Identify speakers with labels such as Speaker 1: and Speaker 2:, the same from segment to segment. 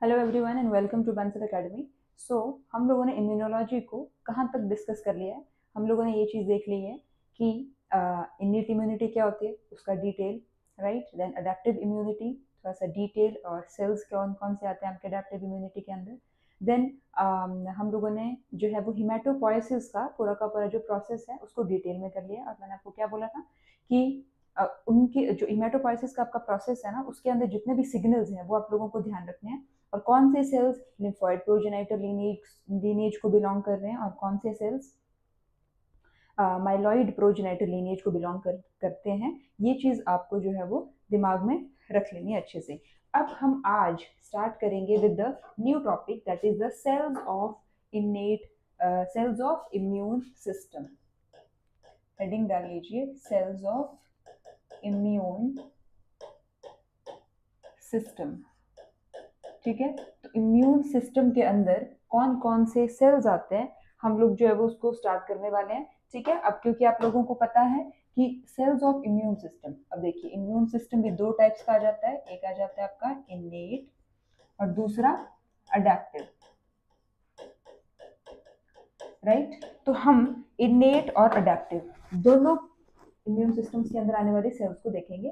Speaker 1: Hello everyone and welcome to Bansal academy. So हम लोगों ने इम्यूनोलॉजी को कहाँ तक डिस्कस कर लिया है। हम लोगों ने ये चीज़ देख ली है कि इन्नीट इम्यूनिटी क्या होती है, उसका detail, right. Then adaptive immunity, थोड़ा सा डिटेल, और सेल्स कौन कौन से आते हैं आपके अडेप्टिव इम्यूनिटी के अंदर। देन हम लोगों ने जो है वो हिमेटोपोइसिस का पूरा जो प्रोसेस है उसको डिटेल में कर लिया। और मैंने आपको क्या बोला था कि उनके जो हिमेटोपोइसिस का आपका प्रोसेस है ना, उसके अंदर जितने भी सिग्नल्स हैं वो आप लोगों को ध्यान रखने हैं, और कौन से सेल्स लिम्फोइड प्रोजेनाइटर लीनेज को बिलोंग कर रहे हैं और कौन से सेल्स माइलॉइड प्रोजेनाइटर लीनेज को बिलोंग करते हैं। ये चीज़ आपको जो है वो दिमाग में रख लेनी है अच्छे से। अब हम आज स्टार्ट करेंगे with the new topic, that is the cells of immune system. Heading डाल लीजिए, सेल्स ऑफ इम्यून सिस्टम। ठीक है, तो इम्यून सिस्टम के अंदर कौन कौन से सेल्स आते हैं हम लोग जो है वो उसको स्टार्ट करने वाले हैं। ठीक है, अब क्योंकि आप लोगों को पता है कि सेल्स ऑफ इम्यून सिस्टम, अब देखिए इम्यून सिस्टम भी दो टाइप्स का आ जाता है। एक आ जाता है आपका इनेट और दूसरा अडेप्टिव, राइट। तो हम इनेट और अडेप्टिव दोनों इम्यून सिस्टम्स के अंदर आने वाले सेल्स को देखेंगे।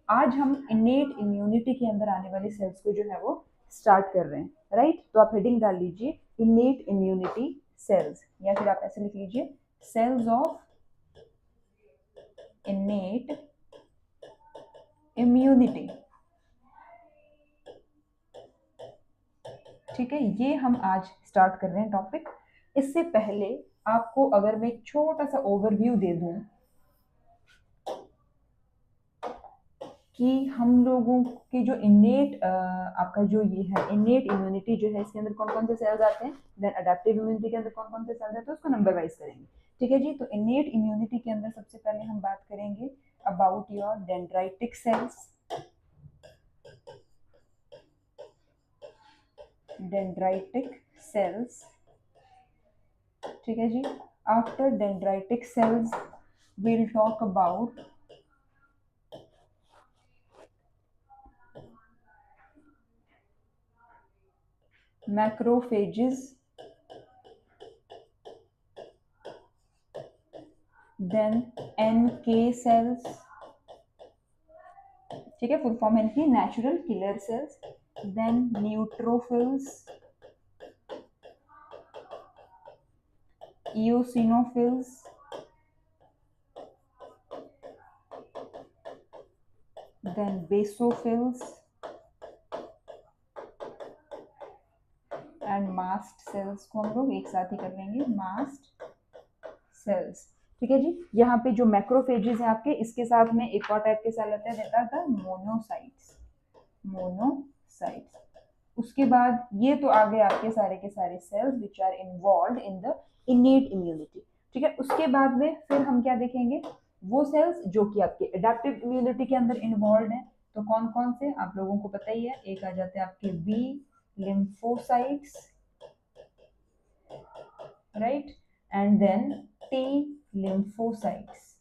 Speaker 1: आज हम इनेट इम्यूनिटी के अंदर आने वाले सेल्स को जो है वो स्टार्ट कर रहे हैं, राइट। तो आप हेडिंग डाल लीजिए इनेट इम्यूनिटी सेल्स, या फिर आप ऐसे लिख लीजिए सेल्स ऑफ इनेट इम्यूनिटी। ठीक है, ये हम आज स्टार्ट कर रहे हैं टॉपिक। इससे पहले आपको अगर मैं एक छोटा सा ओवरव्यू दे दूं कि हम लोगों के जो इनेट आपका जो ये है इनेट इम्यूनिटी जो है, इसके अंदर कौन कौन से सेल्स आते हैं, देन अडेप्टिव इम्यूनिटी के अंदर कौन कौन से सेल्स आते हैं, उसको नंबर वाइज करेंगे। ठीक है जी, तो इनेट इम्यूनिटी के अंदर सबसे पहले हम बात करेंगे about your dendritic cells. Dendritic cells, ठीक है जी। After dendritic cells we'll talk about macrophages, then NK cells, ठीक है, फुल फॉर्म है इनकी natural killer cells, then neutrophils, eosinophils, then basophils and mast cells को हम लोग एक साथ ही कर लेंगे, मास्ट सेल्स। ठीक है जी, यहाँ पे जो मैक्रोफेजेस हैं आपके, इसके साथ में एक और टाइप के सेल आते हैं, that are the monocytes. Monocytes, उसके बाद ये तो आ गए आपके सारे के सारे cells which are involve in the innate immunity. ठीक है, उसके बाद में फिर हम क्या देखेंगे, वो सेल्स जो कि आपके एडेप्टिव इम्यूनिटी के अंदर इन्वॉल्व हैं। तो कौन कौन से आप लोगों को पता ही है, एक आ जाते हैं आपके B lymphocytes, right, and then T lymphocytes.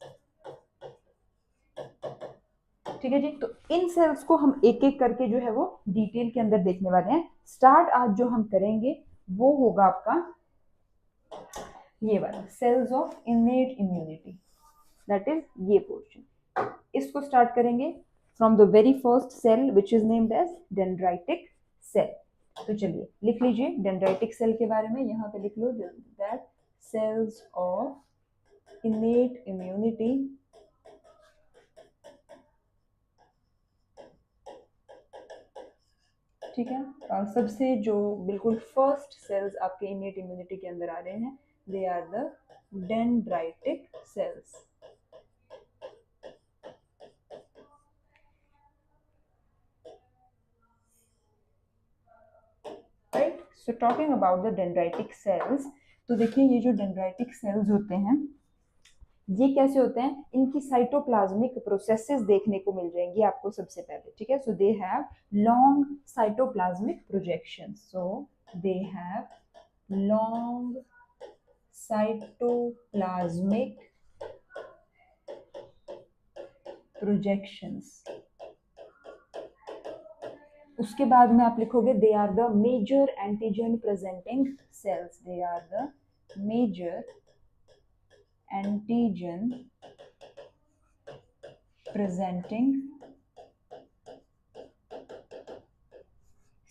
Speaker 1: ठीक है जी, तो इन सेल्स को हम एक एक करके जो है वो डिटेल के अंदर देखने वाले हैं। स्टार्ट आज जो हम करेंगे वो होगा आपका ये वाला cells of innate immunity, that is ये पोर्शन। इसको स्टार्ट करेंगे from the very first cell which is named as dendritic cell. तो चलिए लिख लीजिए डेंड्राइटिक सेल के बारे में, यहाँ पे लिख लो that cells of innate immunity ठीक है। और सबसे जो बिल्कुल फर्स्ट सेल्स आपके इनेट इम्यूनिटी के अंदर आ रहे हैं, they are the dendritic cells. Right, so talking about the dendritic cells, तो देखिए ये जो डेंड्राइटिक सेल्स होते हैं ये कैसे होते हैं, इनकी साइटोप्लाज्मिक प्रोसेसेस देखने को मिल जाएंगी आपको सबसे पहले। ठीक है, so they have long cytoplasmic projection, so they have long cytoplasmic projections। उसके बाद में आप लिखोगे they are the major antigen presenting cells, they are the major antigen presenting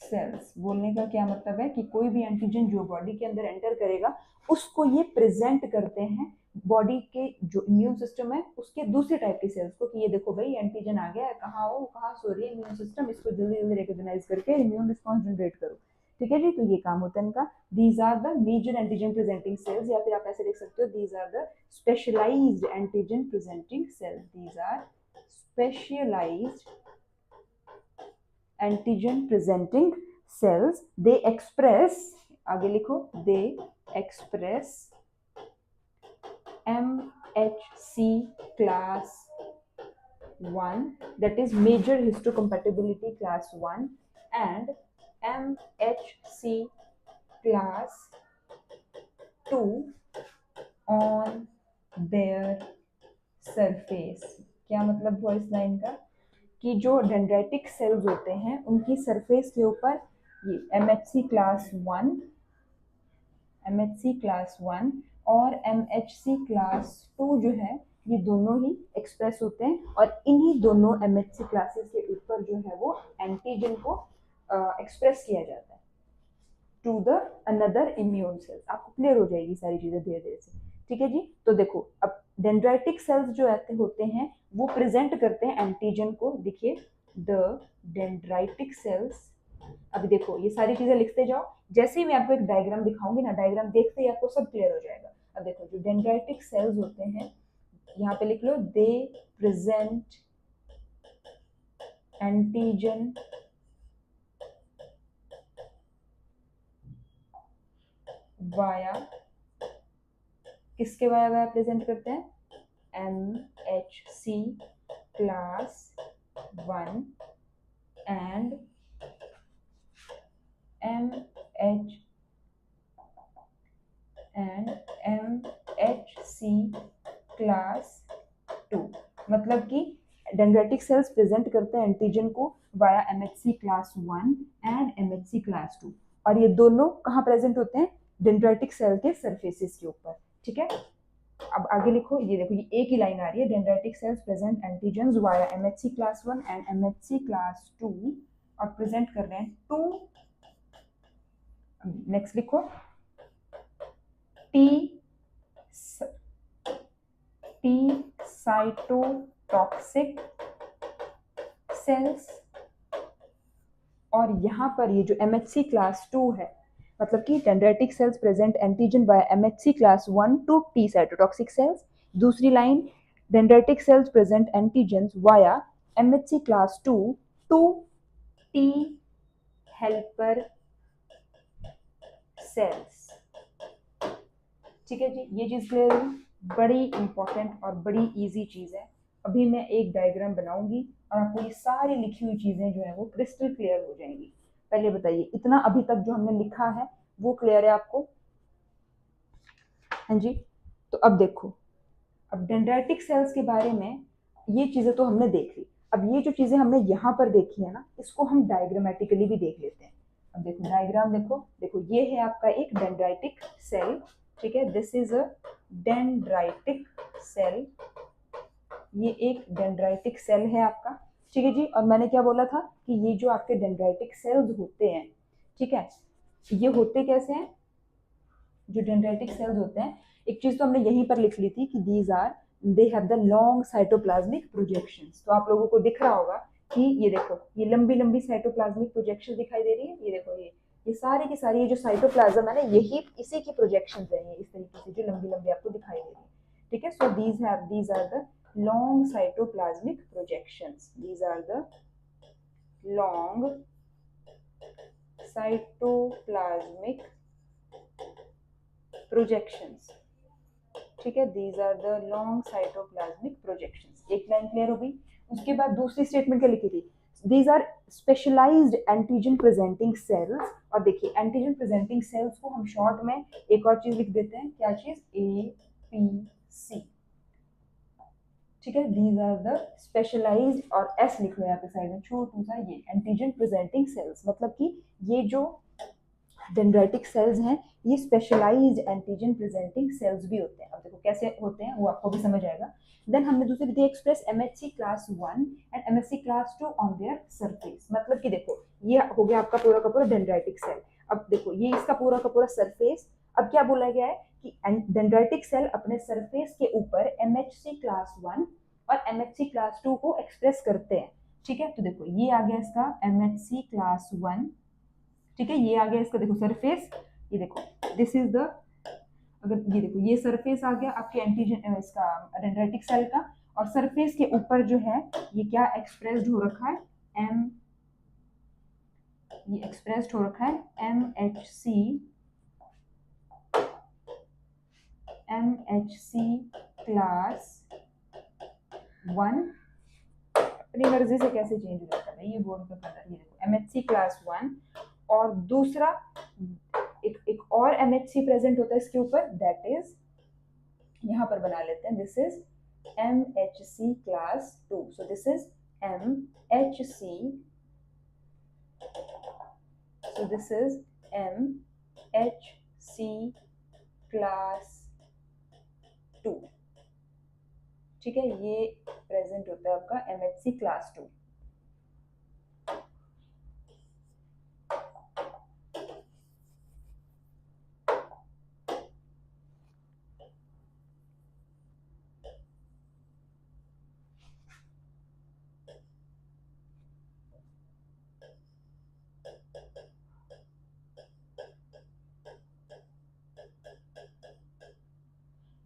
Speaker 1: cells. बोलने का क्या मतलब है कि कोई भी एंटीजन जो बॉडी के अंदर एंटर करेगा उसको ये प्रेजेंट करते हैं बॉडी के जो इम्यून सिस्टम है उसके दूसरे टाइप के सेल्स को, कि ये देखो भाई एंटीजन आ गया है, कहाँ हो, कहाँ सो रही है इम्यून सिस्टम, इसको जल्दी जल्दी रिकॉग्नाइज करके इम्यून रिस्पॉन्स जनरेट करो। ठीक है जी, तो ये काम होता है इनका। These are the major antigen presenting cells, या फिर आप ऐसे लिख सकते हो these are the specialised antigen presenting cells, these are specialised antigen presenting cells, they express, आगे लिखो, they express MHC class 1, that is major histocompatibility class 1, and MHC class 2 on their surface। क्या मतलब हुआ इस लाइन का कि जो dendritic cells होते हैं उनकी सरफेस के ऊपर ये MHC क्लास 1 और MHC क्लास 2 जो है ये दोनों ही एक्सप्रेस होते हैं, और इन्हीं दोनों MHC क्लासेस के ऊपर जो है वो एंटीजन को एक्सप्रेस किया जाता है to the another immune cells. आपको क्लियर हो जाएगी सारी चीजें धीरे धीरे से। ठीक है जी, तो देखो अब डेंड्राइटिक सेल्स जो ऐसे होते हैं वो प्रेजेंट करते हैं एंटीजन को। देखिए द डेंड्राइटिक सेल्स, अभी देखो ये सारी चीजें लिखते जाओ, जैसे ही मैं आपको एक डायग्राम दिखाऊंगी ना, डायग्राम देखते ही आपको सब क्लियर हो जाएगा। अब देखो जो डेंड्राइटिक सेल्स होते हैं यहाँ पे लिख लो, दे प्रेजेंट एंटीजन वाया, किसके वाया वाया प्रेजेंट करते हैं, MHC class 1 and MHC class 2। मतलब कि डेंड्राइटिक सेल्स प्रेजेंट करते हैं एंटीजन को via MHC class 1 and MHC class 2, और ये दोनों कहाँ प्रेजेंट होते हैं, डेंड्राइटिक सेल के सरफेसेस के ऊपर। ठीक है, अब आगे लिखो, ये देखो ये एक ही लाइन आ रही है, dendritic cells present antigens via MHC class 1 and MHC class 2 और प्रेजेंट कर रहे हैं टू, नेक्स्ट लिखो, टी साइटोटॉक्सिक सेल्स, और यहाँ पर ये जो MHC क्लास 2 है, मतलब कि dendritic cells present antigen by MHC class 1 to T cytotoxic cells. दूसरी line, dendritic cells present antigens via MHC class 2 to T helper cells. ठीक है जी, ये चीज क्लियर हुई, बड़ी इंपॉर्टेंट और बड़ी इजी चीज है। अभी मैं एक डायग्राम बनाऊंगी और आपको ये सारी लिखी हुई चीजें जो है वो क्रिस्टल क्लियर हो जाएंगी। पहले बताइए इतना अभी तक जो हमने लिखा है वो क्लियर है आपको? हाँ जी, तो अब देखो, अब डेंड्राइटिक सेल्स के बारे में ये चीजें तो हमने देख ली। अब ये जो चीजें हमने यहाँ पर देखी है ना, इसको हम डायग्रामेटिकली भी देख लेते हैं। अब देखो डायग्राम देखो, देखो ये है आपका एक डेंड्राइटिक सेल। ठीक है, this is a dendritic cell, ये एक डेंड्राइटिक सेल है आपका। ठीक है जी, और मैंने क्या बोला था कि ये जो आपके डेंड्राइटिक सेल्स होते हैं, ठीक है, ये होते कैसे हैं, जो डेंड्राइटिक सेल्स होते हैं, एक चीज तो हमने यहीं पर लिख ली थी कि these are, they have the long cytoplasmic projections. तो आप लोगों को दिख रहा होगा कि ये देखो ये लंबी लंबी साइटोप्लाज्मिक प्रोजेक्शन दिखाई दे रही है, ये देखो ये सारी की सारी ये जो साइटोप्लाज्म है ना, यही इसी की प्रोजेक्शन है, ये इस तरीके से जो लंबी लंबी आपको दिखाई दे रही है। ठीक है, so these are the long cytoplasmic projections, these are the long cytoplasmic projections। ठीक है, these are the long cytoplasmic projections। एक लाइन क्लियर हो गई। उसके बाद दूसरी स्टेटमेंट क्या लिखी थी, these are specialized antigen presenting cells। और देखिए एंटीजन प्रेजेंटिंग सेल्स को हम शॉर्ट में एक और चीज लिख देते हैं, क्या चीज, APC। ठीक है, दीज आर द स्पेशलाइज्ड, और एस लिख लो यहाँ पे साइड में छोटू सा, ये एंटीजन प्रेजेंटिंग सेल्स, मतलब कि ये जो डेंड्राइटिक सेल्स हैं ये स्पेशलाइज्ड एंटीजन प्रेजेंटिंग सेल्स भी होते हैं। अब देखो कैसे होते हैं वो आपको भी समझ आएगा। देन हमने दूसरी विधि express MHC class 1 and MHC class 2 on their surface, मतलब कि देखो ये हो गया आपका पूरा का पूरा डेंड्राइटिक सेल। अब देखो ये इसका पूरा का पूरा सरफेस। अब क्या बोला गया है कि डेंड्राइटिक सेल अपने सरफेस के ऊपर एमएचसी क्लास 1 और एमएचसी क्लास 2 को एक्सप्रेस करते हैं। ठीक है, तो देखो ये आ गया इसका एमएचसी क्लास 1, ठीक है, ये आ गया इसका देखो सरफेस, ये देखो दिस इज द, अगर ये देखो ये सरफेस आ गया आपके एंटीजन इसका डेंड्राइटिक सेल का, और सरफेस के ऊपर जो है ये क्या एक्सप्रेस्ड हो रखा है, एम, ये एक्सप्रेस्ड हो रखा है एमएचसी क्लास 1, अपनी मर्जी से कैसे चेंज हो जाता है ये बोर्ड का कलर, ये देखो एमएचसी क्लास 1, और दूसरा एक और एमएचसी प्रेजेंट होता है इसके ऊपर, दैट इज यहाँ पर बना लेते हैं, this is MHC class 2, so this is MHC, so this is MHC class 2, ठीक है, ये प्रेजेंट होता है आपका MHC class 2।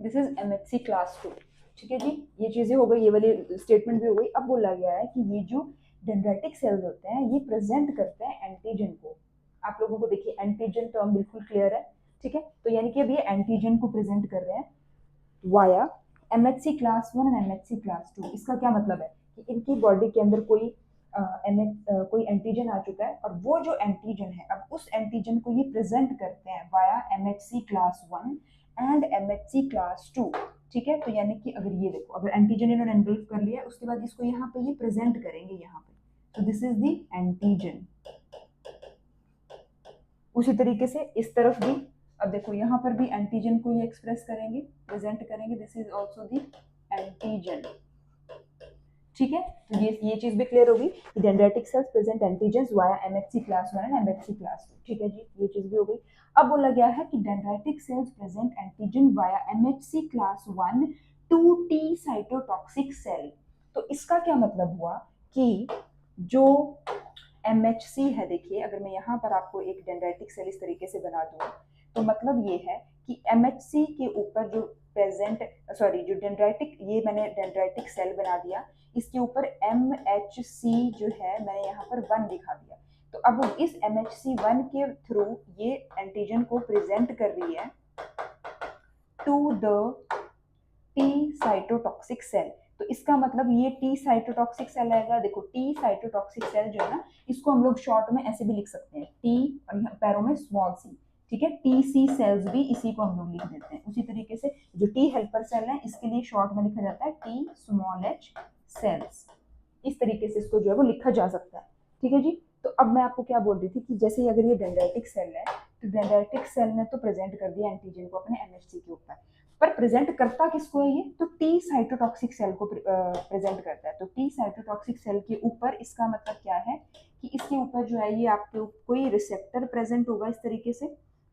Speaker 1: This is MHC class 2, ठीक है जी, ये चीजें हो गई, ये वाली स्टेटमेंट भी हो गई। अब बोला गया है कि ये जो डेंड्राइटिक सेल्स होते हैं ये प्रेजेंट करते हैं एंटीजन को। आप लोगों को देखिए एंटीजन टर्म बिल्कुल क्लियर है, ठीक है, तो यानी कि अब ये एंटीजन को प्रेजेंट कर रहे हैं via MHC class 1 and MHC class 2। इसका क्या मतलब है कि इनकी बॉडी के अंदर कोई कोई एंटीजन आ चुका है, और वो जो एंटीजन है अब उस एंटीजन को ये प्रेजेंट करते हैं via MHC class 1 and MHC class 2, ठीक है, तो यानी कि अगर ये देखो अगर एंटीजन इन्होंने एनगल्फ कर लिया उसके बाद इसको यहाँ पे ये प्रेजेंट करेंगे यहाँ पे, तो दिस इज द एंटीजन। उसी तरीके से इस तरफ भी अब देखो यहाँ पर भी एंटीजन को ये एक्सप्रेस करेंगे, प्रेजेंट करेंगे, this is also the antigen, ठीक है, तो ये चीज भी क्लियर होगी कि dendritic cells present antigens via MHC class 1 and MHC class 2, ठीक है जी, ये चीज भी हो गई। अब बोला गया है कि dendritic cells present antigen via MHC class 1 to T cytotoxic cell. तो इसका क्या मतलब हुआ कि जो एमएचसी है, देखिए अगर मैं यहाँ पर आपको एक डेंड्राइटिक सेल इस तरीके से बना दूं तो मतलब ये है कि एमएचसी के ऊपर जो प्रेजेंट जो डेंड्राइटिक, ये मैंने डेंड्राइटिक सेल बना दिया, इसके ऊपर एमएचसी जो है मैंने यहाँ पर 1 दिखा दिया, तो अब इस एमएचसी 1 के थ्रू ये एंटीजन को प्रेजेंट कर रही है to the T cytotoxic cell. तो इसका मतलब ये टी साइटोटॉक्सिक सेल आएगा। देखो टी साइटोटॉक्सिक सेल जो है ना, इसको हम लोग शॉर्ट में ऐसे भी लिख सकते हैं, टी और यहाँ पैरों में स्मॉल सी, ठीक है, टी सी सेल्स भी इसी को हम लोग लिख देते हैं। उसी तरीके से जो टी हेल्पर सेल है इसके लिए शॉर्ट में लिखा जाता है टी स्मॉल एच सेल्स। इस तरीके से इसको जो है वो लिखा जा सकता है, ठीक है जी। तो अब मैं आपको क्या बोल रही थी कि जैसे अगर ये डेंड्राइटिक सेल है तो डेंड्राइटिक सेल ने तो प्रेजेंट कर दिया एंटीजन को अपने एमएचसी के ऊपर, पर प्रेजेंट करता किसको है ये, तो टी साइटोटॉक्सिक सेल को प्रेजेंट करता है। तो टी साइटोटॉक्सिक सेल के ऊपर इसका मतलब क्या है कि इसके ऊपर जो है ये आपके कोई रिसेप्टर प्रेजेंट होगा इस तरीके से,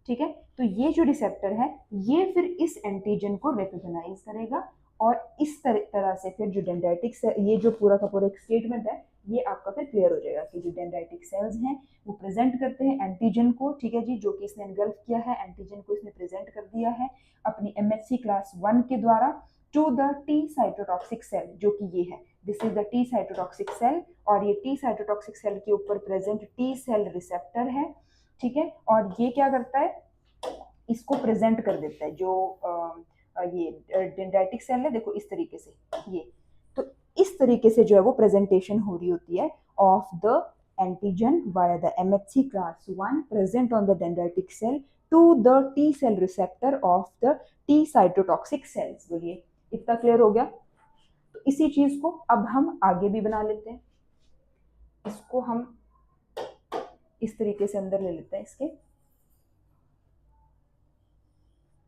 Speaker 1: ठीक है, तो ये जो रिसेप्टर है ये फिर इस एंटीजन को रिकॉग्नाइज करेगा, और इस तरह से फिर जो डेंड्राइटिक सेल, ये जो पूरा का पूरा एक स्टेटमेंट है ये आपका फिर क्लियर हो जाएगा कि जो डेंड्राइटिक सेल्स हैं वो प्रेजेंट करते हैं एंटीजन को, ठीक है जी, जो कि इसने एनगल्फ किया है, एंटीजन को इसने प्रेजेंट कर दिया है अपनी एमएचसी क्लास 1 के द्वारा to the T cytotoxic cell, जो कि ये है, this is the T cytotoxic cell, और ये टी साइटोटॉक्सिक सेल के ऊपर प्रेजेंट टी सेल रिसेप्टर है, ठीक है, और ये क्या करता है इसको प्रेजेंट कर देता है, जो ये डेंड्राइटिक सेल है देखो इस तरीके से, ये तो इस तरीके से जो है वो प्रेजेंटेशन हो रही होती है of the antigen via the MHC class 1 present on the dendritic cell to the T cell receptor of the T cytotoxic cells. बोलिए इतना क्लियर हो गया। तो इसी चीज को अब हम आगे भी बना लेते हैं, इसको हम इस तरीके से अंदर ले लेते हैं इसके।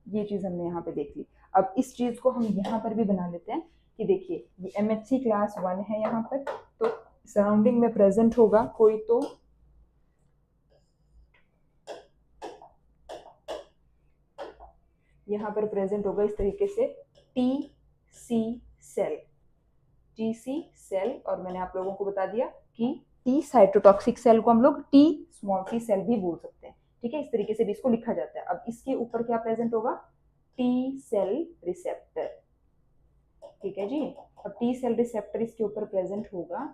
Speaker 1: ये चीज हमने यहाँ पे देख ली। अब इस चीज को हम यहाँ पर भी बना लेते हैं कि देखिए ये MHC क्लास 1 है यहाँ पर, तो सराउंडिंग में प्रेजेंट होगा कोई, तो यहाँ पर प्रेजेंट होगा इस तरीके से TC सेल, TC सेल। और मैंने आप लोगों को बता दिया कि T साइटोटॉक्सिक सेल को हम लोग T स्मॉल सी सेल भी बोल सकते हैं, ठीक है। इस तरीके से भी इसको लिखा जाता है। अब इसके ऊपर क्या प्रेजेंट होगा, T सेल रिसेप्टर, ठीक है जी। अब T सेल रिसेप्टर इसके ऊपर प्रेजेंट होगा।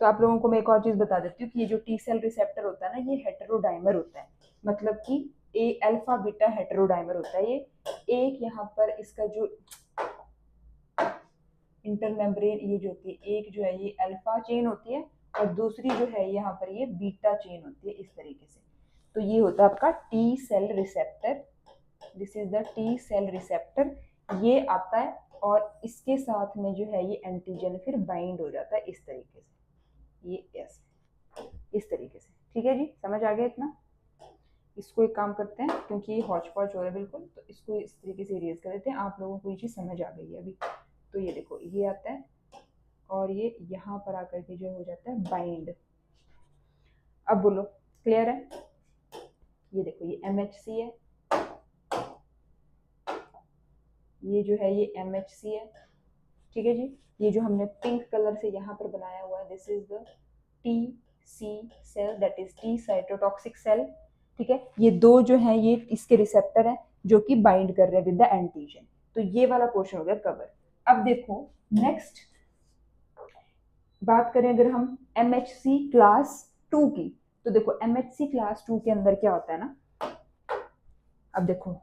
Speaker 1: तो आप लोगों को मैं एक और चीज बता देती हूँ कि ये जो T सेल रिसेप्टर होता है ना, ये हेटेरोडाइमर होता है, मतलब कि ए अल्फा बीटा हेटेरोडाइमर होता है। ये एक यहाँ पर इसका जो इंटरमेम्ब्रेन ये जो होती है, एक जो है ये अल्फा चेन होती है और दूसरी जो है यहाँ पर ये बीटा चेन होती है, इस तरीके से। तो ये होता है आपका T cell receptor, this is the T cell receptor. ये आता है और इसके साथ में जो है ये एंटीजन फिर बाइंड हो जाता है इस तरीके से, ये ऐसे इस तरीके से, ठीक है जी। समझ आ गया इतना? इसको एक काम करते हैं, क्योंकि ये हौच पौच हो रहा है बिल्कुल, तो इसको इस तरीके से इरेज कर देते हैं। आप लोगों को ये चीज़ समझ आ गई है अभी। तो ये देखो ये आता है और ये यहाँ पर आकर के जो हो जाता है बाइंड। अब बोलो क्लियर है? ये देखो ये MHC है, ये जो है ये MHC है, ठीक है जी। ये जो हमने पिंक कलर से यहाँ पर बनाया हुआ है, this is the TC cell, that is T cytotoxic cell, ठीक है। ये दो जो है ये इसके रिसेप्टर हैं जो कि बाइंड कर रहे हैं विद द एंटीजन। तो ये वाला पोर्शन हो गया कवर। अब देखो नेक्स्ट बात करें अगर हम MHC क्लास 2 की, तो देखो MHC क्लास 2 के अंदर क्या होता है ना, अब देखो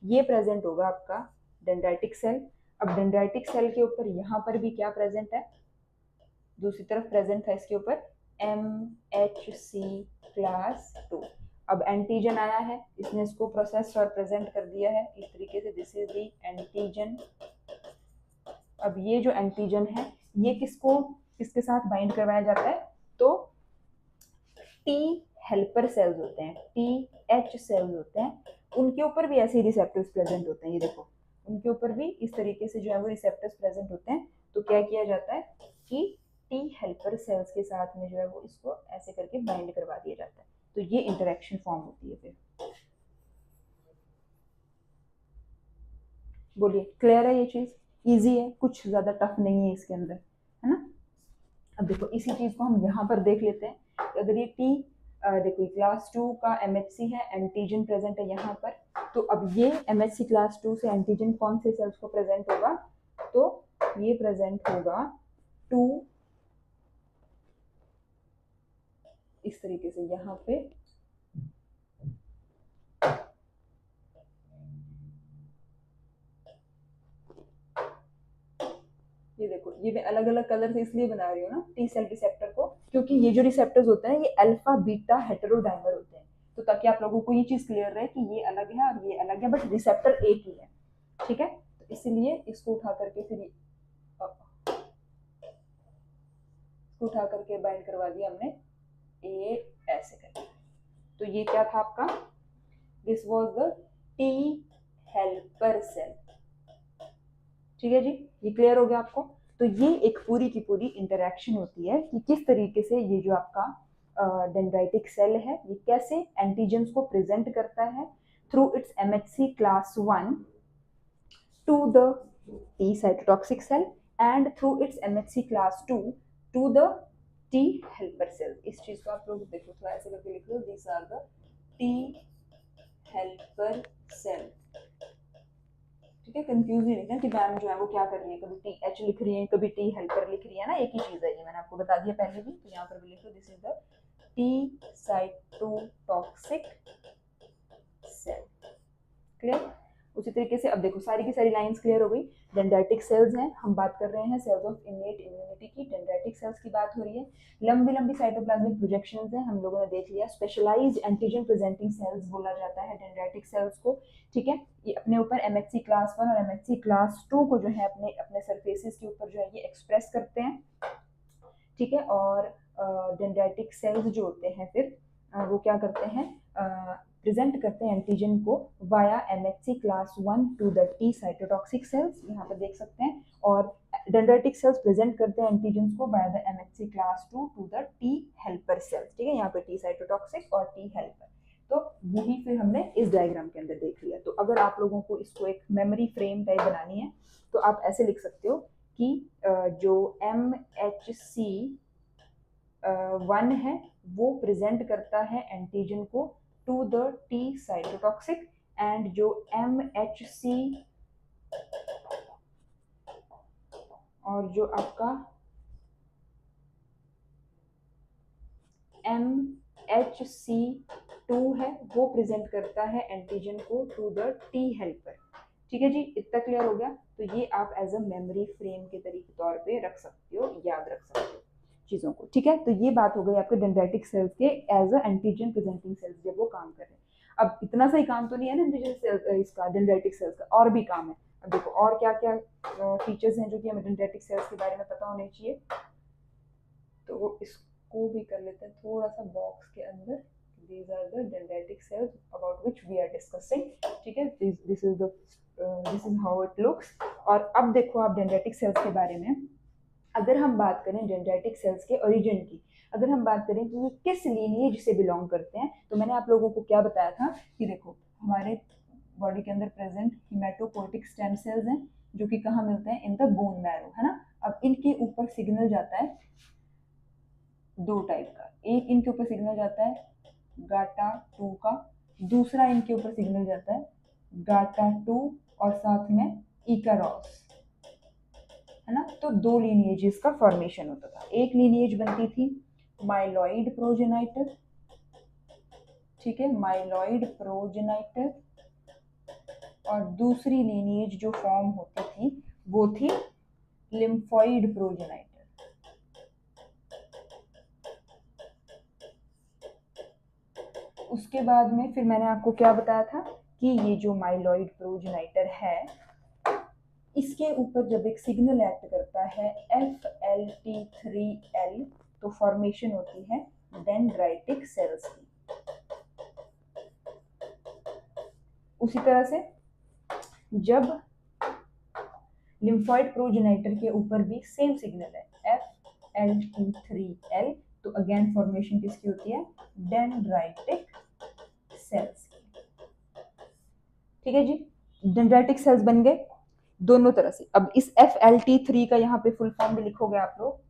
Speaker 1: ये प्रेजेंट होगा आपका डेंड्राइटिक सेल। अब डेंड्राइटिक सेल के ऊपर यहाँ पर भी क्या प्रेजेंट है, दूसरी तरफ प्रेजेंट है इसके ऊपर MHC क्लास 2। अब एंटीजन आया है, इसने इसको प्रोसेस और प्रेजेंट कर दिया है इस तरीके से, दिस इज द एंटीजन। अब ये जो एंटीजन है ये किसको किसके साथ बाइंड करवाया जाता है, तो टी हेल्पर सेल्स होते हैं, TH सेल्स होते हैं, उनके ऊपर भी ऐसे रिसेप्टर्स प्रेजेंट होते हैं। ये देखो उनके ऊपर भी इस तरीके से जो है वो रिसेप्टर्स प्रेजेंट होते हैं। तो क्या किया जाता है कि टी हेल्पर सेल्स के साथ में जो है वो इसको ऐसे करके बाइंड करवा दिया जाता है। तो ये इंटरेक्शन फॉर्म होती है। फिर बोलिए क्लियर है? ये चीज इजी है, कुछ ज्यादा टफ नहीं है इसके अंदर, है ना। अब देखो इसी चीज को हम यहाँ पर देख लेते हैं। अगर ये टी देखो क्लास 2 का MHC है, एंटीजन प्रेजेंट है यहाँ पर, तो अब ये MHC क्लास 2 से एंटीजन कौन से सेल्स को प्रेजेंट होगा, तो ये प्रेजेंट होगा 2 इस तरीके से यहाँ पे, ये देखो ये मैं अलग अलग कलर से इसलिए बना रही हूँ ना टी सेल रिसेप्टर को, क्योंकि ये जो रिसेप्टर्स होते हैं ये अल्फा बीटा हेटेरोडाइमर होते हैं, तो ताकि आप लोगों को ये चीज क्लियर रहे कि ये अलग है और ये अलग है, बट रिसेप्टर एक ही है, ठीक है। तो इसलिए इसको उठा करके फिर इसको उठा करके बाइंड करवा दिया हमने ये ऐसे करके। तो ये क्या था आपका, this was the T helper cell, ठीक है जी। ये क्लियर हो गया आपको? तो ये एक पूरी की पूरी इंटरेक्शन होती है कि किस तरीके से ये जो आपका डेंड्राइटिक सेल है ये कैसे एंटीजन्स को प्रेजेंट करता है through its MHC class 1 to the T cytotoxic cell and through its MHC class 2 to the T helper cell। इस चीज को आप लोग देखो थोड़ा ऐसे करके लिख लो, these are the T helper cell, ठीक है। कंफ्यूज नहीं लिखना कि मैम जो है वो क्या कर रही है, कभी TH लिख रही है कभी T हेल्पर लिख रही है ना, एक ही चीज है ये, मैंने आपको बता दिया पहले भी। तो यहाँ पर भी लिख लो this is the T cytotoxic cell, clear. उसी तरीके से अब देखो सारी की सारी लाइंस क्लियर हो गई। डेंड्राइटिक सेल्स हैं, हम बात कर रहे हैं सेल्स ऑफ इनेट इम्यूनिटी की, डेंड्राइटिक सेल्स की बात हो रही है। लंबी लंबी साइटोप्लाज्मिक प्रोजेक्शंस हैं, हम लोगों ने देख लिया। स्पेशलाइज्ड एंटीजन प्रेजेंटिंग सेल्स बोला जाता है डेंड्राइटिक सेल्स को, ठीक है। ये अपने ऊपर एमएचसी क्लास 1 और एमएचसी क्लास 2 को जो है अपने अपने सरफेसेस के ऊपर जो है ये एक्सप्रेस करते हैं, ठीक है। और डेंड्राइटिक सेल्स जो होते हैं फिर वो क्या करते हैं, प्रेजेंट करते हैं एंटीजन को via MHC class 1 to the T cytotoxic cells, यहाँ पे देख सकते हैं। और डेंड्राइटिक सेल्स प्रेजेंट करते हैं एंटीजन को via the MHC class 2 to the T helper cells, ठीक है। यहाँ पे टी साइटोटॉक्सिक और टी हेल्पर, तो यही फिर हमने इस डायग्राम के अंदर देख लिया। तो अगर आप लोगों को इसको एक मेमोरी फ्रेम टाइप बनानी है तो आप ऐसे लिख सकते हो कि जो MHC 1 है वो प्रेजेंट करता है एंटीजन को to the T cytotoxic, and जो MHC और जो आपका MHC2 है वो प्रेजेंट करता है एंटीजन को टू द टी हेल्पर, ठीक है जी। इतना क्लियर हो गया। तो ये आप एज अ मेमोरी फ्रेम के तरीके तौर पे रख सकते हो, याद रख सकते हो चीज़ों को, ठीक है। तो ये बात हो गई आपके डेंड्राइटिक सेल्स के as a antigen presenting cells जब वो काम कर रहे हैं। अब इतना सा ही काम तो नहीं है ना एंटीजन सेल्स इसका, डेंड्राइटिक सेल्स का और भी काम है। अब देखो और क्या क्या फीचर्स हैं जो कि हमें डेंड्राइटिक सेल्स के बारे में पता होने चाहिए, तो इसको भी कर लेते हैं थोड़ा सा बॉक्स के अंदर। These are the dendritic cells about which we are discussing, ठीक है। this is how it looks। और अब देखो आप डेंड्राइटिक सेल्स के बारे में, अगर हम बात करें डेंड्राइटिक सेल्स के ओरिजिन की, अगर हम बात करें कि ये किस लीनिएज से बिलोंग करते हैं, तो मैंने आप लोगों को क्या बताया था कि देखो हमारे बॉडी के अंदर प्रेजेंट हिमेटोपोइटिक स्टेम सेल्स हैं जो कि कहाँ मिलते हैं, इन द बोन मैरो, है ना। अब इनके ऊपर सिग्नल जाता है दो टाइप का, एक इनके ऊपर सिग्नल जाता है गाटा 2 का, दूसरा इनके ऊपर सिग्नल जाता है गाटा 2 और साथ में इकारोस, है ना। तो दो लीनिएजेस का फॉर्मेशन होता था। एक लीनिएज बनती थी माइलॉइड प्रोजेनाइटर, ठीक है, माइलॉइड प्रोजेनाइटर, और दूसरी लीनिएज जो फॉर्म होती थी वो थी लिम्फॉइड प्रोजेनाइटर। उसके बाद में फिर मैंने आपको क्या बताया था कि ये जो माइलॉइड प्रोजेनाइटर है इसके ऊपर जब एक सिग्नल एक्ट करता है FLT3L तो फॉर्मेशन होती है डेंड्राइटिक सेल्स की। उसी तरह से जब लिम्फॉइड प्रोजेनाइटर के ऊपर भी सेम सिग्नल है FLT3L तो अगेन फॉर्मेशन किसकी होती है, डेंड्राइटिक सेल्स की, ठीक है जी। डेंड्राइटिक सेल्स बन गए दोनों तरह से। अब इस FLT3 का यहाँ पे फुल फॉर्म भी लिखोगे आप लोग।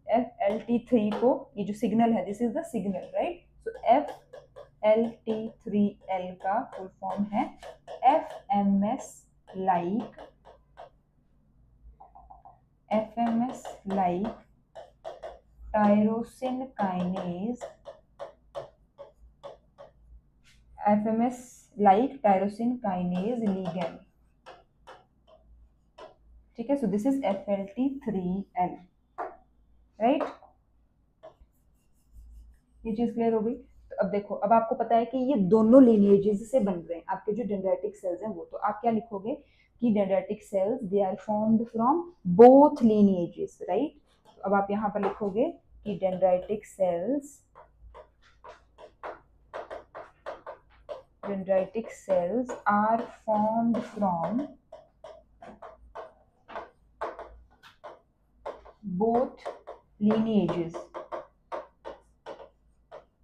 Speaker 1: FLT3 को ये जो सिग्नल है this is the signal, right. So FLT3L का फुल फॉर्म है FMS like tyrosine kinase, FMS like tyrosine kinase ligand, ठीक है। So this is FLT3L, right. ये चीज क्लियर हो गई। तो अब देखो अब आपको पता है कि ये दोनों लीनिएजेस से बन रहे हैं आपके जो डेंड्राइटिक सेल्स हैं वो, तो आप क्या लिखोगे कि dendritic cells they are formed from both lineages, right. तो अब आप यहाँ पर लिखोगे कि dendritic cells are formed from both lineages,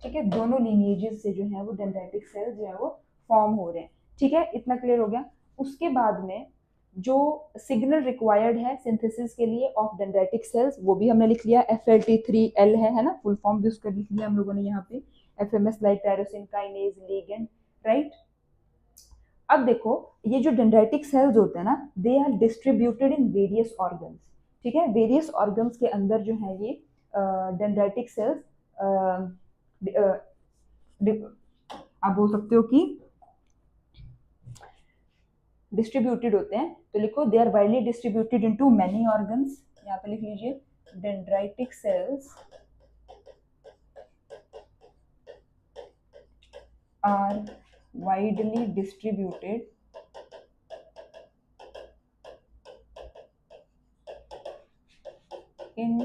Speaker 1: ठीक है। दोनों लीनिएजेस से जो है वो डेंड्राइटिक सेल्स जो है वो फॉर्म हो रहे हैं, ठीक है। इतना क्लियर हो गया। उसके बाद में जो सिग्नल रिक्वायर्ड है सिंथेसिस के लिए ऑफ डेंड्राइटिक सेल्स वो भी हमने लिख लिया, FLT3L है ना, फुल फॉर्म भी उसका लिख लिया हम लोगों ने यहाँ पे, FMS like tyrosine kinase ligand, right. अब देखो ये जो डेंड्राइटिक सेल्स होते हैं ना they are distributed in various organs, ठीक है। वेरियस ऑर्गन्स के अंदर जो है ये डेंड्राइटिक सेल्स आप बोल सकते हो कि डिस्ट्रीब्यूटेड होते हैं, तो लिखो they are widely distributed into many organs, यहाँ पे लिख लीजिए dendritic cells are widely distributed in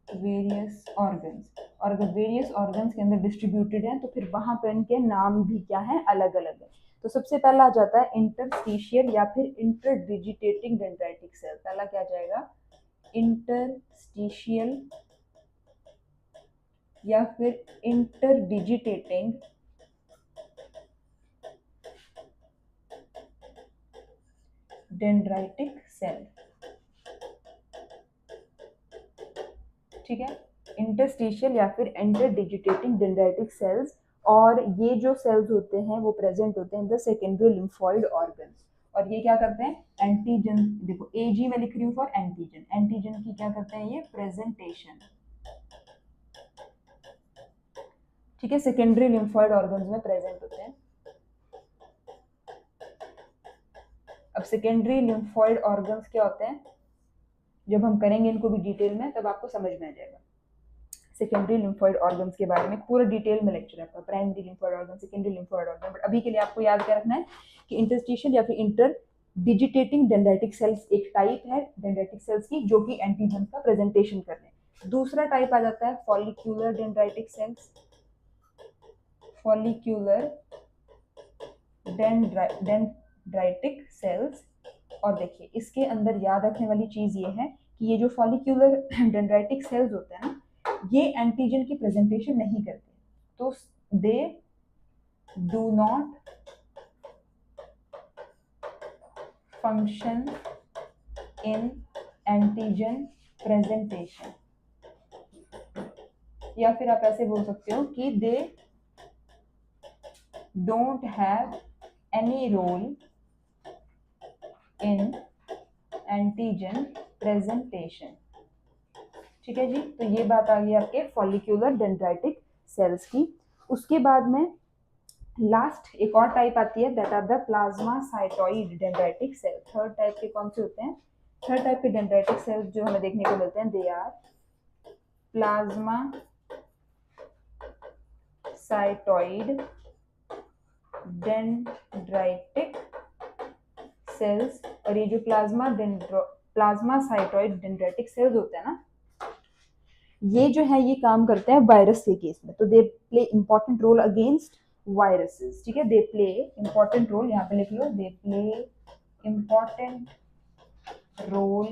Speaker 1: various organs, और अगर वेरियस ऑर्गन्स के अंदर डिस्ट्रीब्यूटेड हैं तो फिर वहां पर इनके नाम भी क्या है, अलग अलग है। तो सबसे पहला आ जाता है इंटरस्टिशियल या फिर इंटरडिजिटेटिंग डेंड्राइटिक सेल। पहला क्या आ जाएगा, इंटरस्टिशियल या फिर इंटरडिजिटेटिंग डेंड्राइटिक सेल, ठीक है, इंटरस्टिशियल या फिर इंटरडिजिटेटिंग डेंड्राइटिक सेल्स। और ये जो सेल्स होते हैं वो प्रेजेंट होते हैं in the secondary lymphoid organs, और ये क्या करते हैं, एंटीजन, देखो एजी में लिख रही हूँ फॉर एंटीजन, एंटीजन की क्या करते हैं ये, प्रेजेंटेशन, ठीक है, सेकेंडरी लिम्फॉइड ऑर्गन्स में प्रेजेंट होते हैं। अब सेकेंडरी लिम्फॉइड ऑर्गन्स क्या होते हैं, जब हम करेंगे इनको भी डिटेल में तब आपको समझ में आ जाएगा। सेकेंडरी लिम्फॉइड ऑर्गन्स के बारे में पूरा डिटेल में लेक्चर है आपका, primary lymphoid organ, secondary lymphoid organ, but अभी के लिए आपको याद क्या रखना है कि इंटरस्टिशियल या फिर इंटरडिजिटेटिंग डेंड्राइटिक सेल्स एक टाइप है डेंड्राइटिक सेल्स की जो कि एंटीजन का प्रेजेंटेशन कर रहे हैं। दूसरा टाइप आ जाता है follicular dendritic sales, follicular dendritic cells. और देखिए इसके अंदर याद रखने वाली चीज ये है कि ये जो फॉलिक्यूलर डेंड्राइटिक सेल्स होते हैं ना, ये एंटीजन की प्रेजेंटेशन नहीं करते, तो they do not function in antigen presentation, या फिर आप ऐसे बोल सकते हो कि they don't have any role in antigen presentation, ठीक है जी। तो ये बात आ गई आपके फॉलिक्यूलर डेंड्राइटिक सेल्स की। उसके बाद में लास्ट एक और टाइप आती है, that are the plasmacytoid dendritic cell. Third type के कौन से होते हैं, थर्ड टाइप के डेंड्राइटिक सेल्स जो हमें देखने को मिलते हैं, they are plasmacytoid dendritic cells. और ये जो प्लाज्मासाइटोइड डेंड्राइटिक सेल्स होते हैं ना, ये जो है ये काम करते हैं वायरस के केस में, तो they play important role against viruses, ठीक है, दे प्ले इंपॉर्टेंट रोल, यहाँ पे लिख लो, they play important role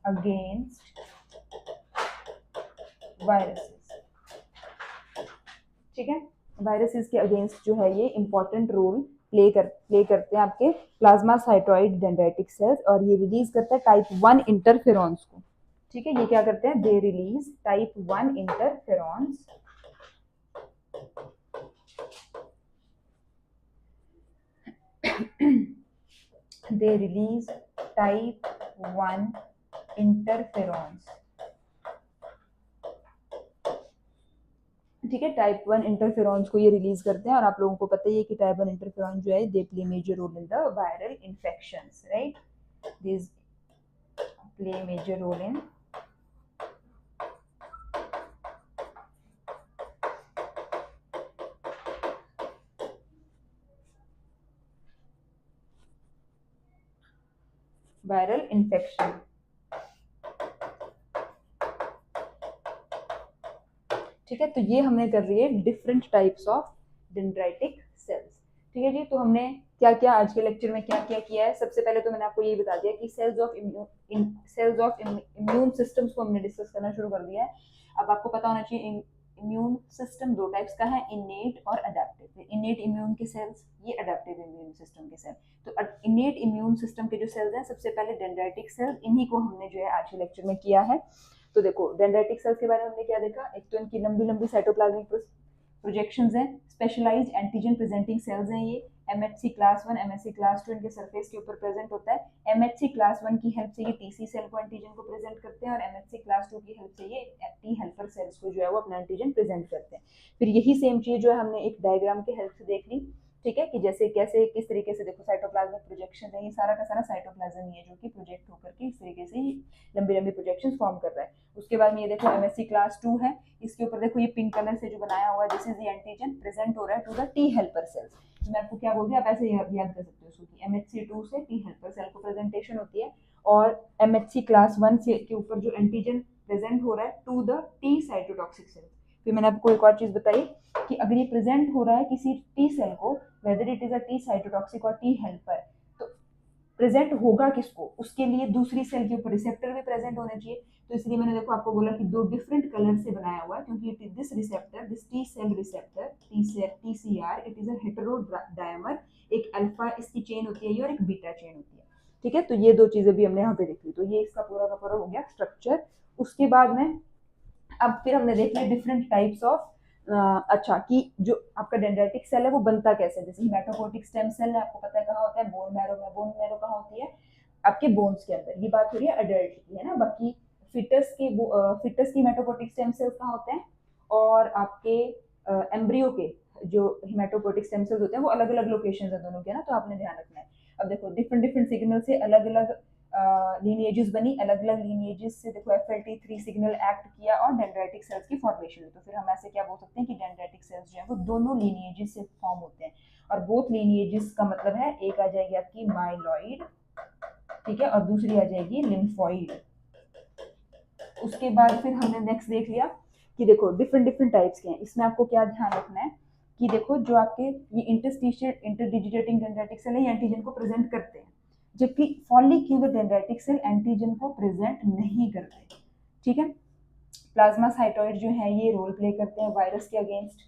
Speaker 1: against viruses, ठीक है, वायरसेस के अगेंस्ट जो है ये इंपॉर्टेंट रोल प्ले करते हैं आपके प्लाज्मासाइटोइड डेंड्राइटिक सेल्स, और ये रिलीज करता है टाइप 1 इंटरफेरॉन्स को, ठीक है, ये क्या करते हैं, they release type 1 interferons, they release type 1 interferons, ठीक है, टाइप 1 इंटरफेरॉन्स को ये रिलीज करते हैं। और आप लोगों को पता ही है कि टाइप 1 इंटरफेरॉन जो है they play major role in the viral infections, right, this play major role in viral infection, ठीक है। तो ये हमने कर रही है different types of dendritic cells, ठीक है जी। तो हमने क्या क्या आज के लेक्चर में क्या क्या किया है, सबसे पहले तो मैंने आपको ये बता दिया कि सेल्स ऑफ इम्यून सिस्टम्स को हमने डिस्कस करना शुरू कर दिया है। अब आपको पता होना चाहिए इम्यून सिस्टम दो टाइप्स का है, इनेट और अडेप्टिव। इनेट इम्यून के सेल्स, ये अडेप्टिव इम्यून सिस्टम के सेल। तो इनेट इम्यून सिस्टम के जो सेल्स हैं, सबसे पहले डेंड्राइटिक सेल्स, इन्हीं को हमने जो है आज के लेक्चर में किया है। तो देखो डेंड्राइटिक सेल्स के बारे में हमने क्या देखा, एक तो इनकी लंबी लंबी साइटोप्लाज्मिक प्रोजेक्शंस हैं, स्पेशलाइज्ड एंटीजन प्रेजेंटिंग सेल्स हैं ये, एमएचसी क्लास 1 एमएचसी क्लास 2 इनके सरफेस के ऊपर प्रेजेंट होता है। एमएचसी क्लास 1 की हेल्प से ये टीसी सेल को एंटीजन को प्रेजेंट करते हैं, और एमएचसी क्लास 2 की हेल्प से ये टी हेल्पर सेल्स को जो है वो अपना एंटीजन प्रेजेंट करते हैं। फिर यही सेम चीज जो है हमने एक डायग्राम के हेल्प से देख ली, ठीक है, कि जैसे कैसे किस तरीके से देखो साइटोप्लाज्मिक प्रोजेक्शन है, ये सारा का सारा साइटोप्लाज्म ही है जो कि प्रोजेक्ट होकर के इस तरीके से लंबी लंबी प्रोजेक्शन फॉर्म कर रहा है। उसके बाद में ये देखो एमएससी क्लास 2 है, इसके ऊपर देखो ये पिंक कलर से जो बनाया हुआ है, this is the antigen present हो रहा है to the T helper cells. तो मैं आपको क्या बोल दिया, आप ऐसे याद कर सकते हो उसको कि MHC2 से टी हेल्पर सेल को प्रेजेंटेशन होती है, और MHC क्लास 1 से के ऊपर जो एंटीजन प्रेजेंट हो रहा है to the T cytotoxic cell. फिर मैंने आपको एक और चीज बताई कि अगर ये प्रेजेंट हो रहा है किसी टी सेल को, whether it is a T cytotoxic और टी हेल्पर, तो प्रेजेंट होगा किसको, उसके लिए दूसरी सेल के ऊपर रिसेप्टर भी प्रेजेंट होने चाहिए। तो इसलिए मैंने देखो आपको बोला कि दो डिफरेंट कलर से बनाया हुआ है, क्योंकि this receptor, this T cell receptor TCR, it is a heterodimer, एक अल्फा इसकी चेन होती है और एक बीटा चेन होती है। ठीक है, तो ये दो चीजें भी हमने यहाँ पे देख ली। तो ये इसका पूरा का पूरा हो गया स्ट्रक्चर। उसके बाद में अब फिर हमने देख लिया डिफरेंट टाइप्स ऑफ अच्छा कि जो आपका डेंड्राइटिक सेल है वो बनता कैसे है। जैसे हिमेटोपोटिक स्टेम सेल है, आपको पता है कहाँ होता है, बोन मैरो में। बोन मैरो कहाँ होती है, आपके बोन्स के अंदर। ये बात हो रही है अडल्ट की, है ना। बाकी फिटस की हिमेटोपोटिक स्टेम सेल्स कहाँ होते हैं, और आपके एम्ब्रियो के जो हिमेटोपोटिक स्टेम सेल्स होते हैं वो अलग अलग लोकेशन है दोनों के, ना। तो आपने ध्यान रखना है। अब देखो डिफरेंट डिफरेंट सिग्नल से अलग अलग लीनिएजेस बनी, अलग अलग लीनिएजेस से देखो FLT3 सिग्नल एक्ट किया और डेंड्राइटिक सेल्स की फॉर्मेशन हुई। तो फिर हम ऐसे क्या बोल सकते हैं कि डेंड्राइटिक सेल्स जो है वो दोनों लीनिएजेस से फॉर्म होते हैं, और बोथ लीनिएजेस का मतलब है एक आ जाएगी आपकी माइलॉइड, ठीक है, और दूसरी आ जाएगी लिम्फॉइड। उसके बाद फिर हमने नेक्स्ट देख लिया कि देखो डिफरेंट डिफरेंट टाइप्स के हैं। इसमें आपको क्या ध्यान रखना है कि देखो जो आपके ये इंटरस्टिशियल इंटरडिजिटेटिंग डेंड्राइटिक सेल है, ये एंटीजन को प्रेजेंट करते हैं, जबकि फॉलिक्यूलर डेंड्राइटिक सेल एंटीजन को प्रेजेंट नहीं करते। ठीक है, प्लाज्मासाइटोइड जो है ये रोल प्ले करते हैं वायरस के अगेंस्ट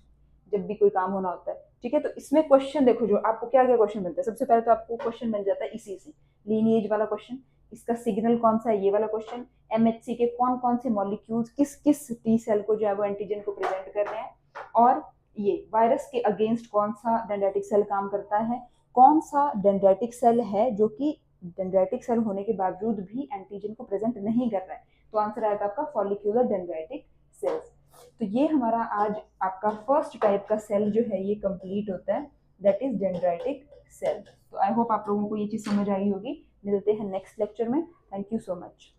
Speaker 1: जब भी कोई काम होना होता है। ठीक है, तो इसमें क्वेश्चन देखो जो आपको क्या क्या क्वेश्चन मिलता है। सबसे पहले तो आपको क्वेश्चन मिल जाता है इसी से, लीनिएज वाला क्वेश्चन, इसका सिग्नल कौन सा है ये वाला क्वेश्चन, MHC के कौन कौन से मॉलिक्यूल्स किस किस टी सेल को जो है वो एंटीजन को प्रेजेंट कर रहे हैं, और ये वायरस के अगेंस्ट कौन सा डेंड्राइटिक सेल काम करता है, कौन सा डेंड्राइटिक सेल है जो कि डेंड्राइटिक सेल होने के बावजूद भी एंटीजन को प्रेजेंट नहीं कर रहा है। तो आंसर आएगा आपका फॉलिक्यूलर डेंड्राइटिक सेल्स। तो ये हमारा आज आपका फर्स्ट टाइप का सेल जो है ये कंप्लीट होता है, दैट इज डेंड्राइटिक सेल। तो आई होप आप लोगों को ये चीज समझ आई होगी। मिलते हैं नेक्स्ट लेक्चर में। Thank you so much.